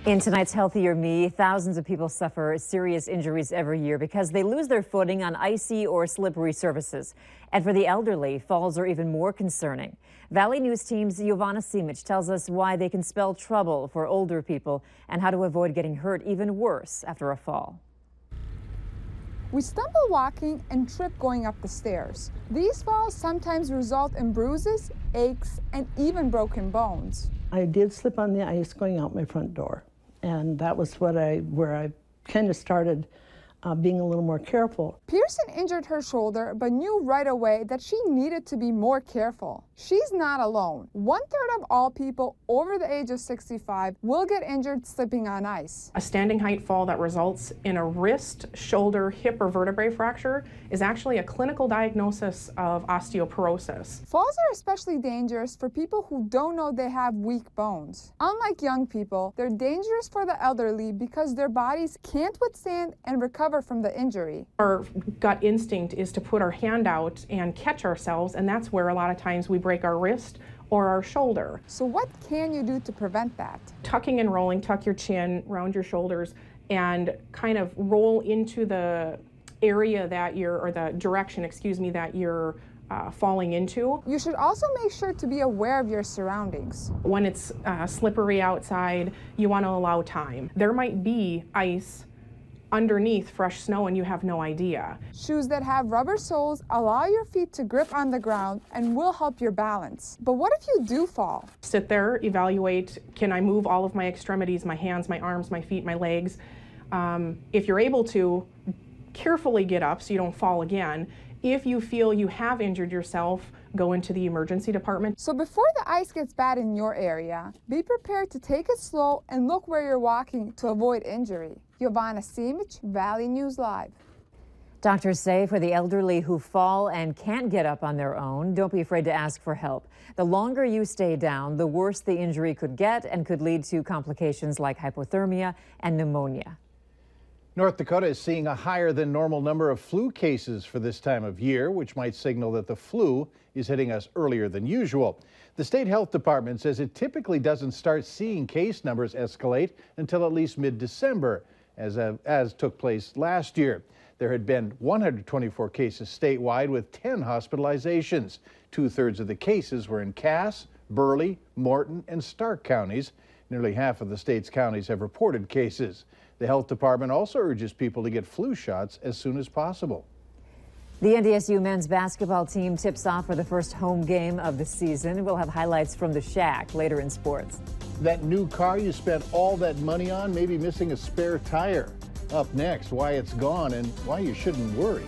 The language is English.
In tonight's Healthier Me, thousands of people suffer serious injuries every year because they lose their footing on icy or slippery surfaces. And for the elderly, falls are even more concerning. Valley News Team's Giovanna Simic tells us why they can spell trouble for older people and how to avoid getting hurt even worse after a fall. We stumble walking and trip going up the stairs. These falls sometimes result in bruises, aches, and even broken bones. I did slip on the ice going out my front door. And that was where I kind of started being a little more careful. Pearson injured her shoulder, but knew right away that she needed to be more careful. She's not alone. 1/3 of all people over the age of 65 will get injured slipping on ice. A standing height fall that results in a wrist, shoulder, hip, or vertebrae fracture is actually a clinical diagnosis of osteoporosis. Falls are especially dangerous for people who don't know they have weak bones. Unlike young people, they're dangerous for the elderly because their bodies can't withstand and recover from the injury. Our gut instinct is to put our hand out and catch ourselves, and that's where a lot of times we break our wrist or our shoulder. So what can you do to prevent that? Tucking and rolling, tuck your chin, round your shoulders, and kind of roll into the area that you're, or the direction, excuse me, that you're falling into. You should also make sure to be aware of your surroundings. When it's slippery outside, you want to allow time. There might be ice underneath fresh snow and you have no idea. Shoes that have rubber soles allow your feet to grip on the ground and will help your balance. But what if you do fall? Sit there, evaluate, can I move all of my extremities, my hands, my arms, my feet, my legs? If you're able to, carefully get up so you don't fall again. If you feel you have injured yourself, go into the emergency department. So before the ice gets bad in your area, be prepared to take it slow and look where you're walking to avoid injury. Giovanna Simic, Valley News Live. Doctors say for the elderly who fall and can't get up on their own, don't be afraid to ask for help. The longer you stay down, the worse the injury could get and could lead to complications like hypothermia and pneumonia. North Dakota is seeing a higher than normal number of flu cases for this time of year, which might signal that the flu is hitting us earlier than usual. The state health department says it typically doesn't start seeing case numbers escalate until at least mid-December, as took place last year. There had been 124 cases statewide with 10 hospitalizations. 2/3 of the cases were in Cass, Burley, Morton, and Stark counties. Nearly half of the state's counties have reported cases. The health department also urges people to get flu shots as soon as possible. The NDSU men's basketball team tips off for the first home game of the season. We'll have highlights from the Shack later in sports. That new car you spent all that money on, maybe missing a spare tire. Up next, why it's gone and why you shouldn't worry.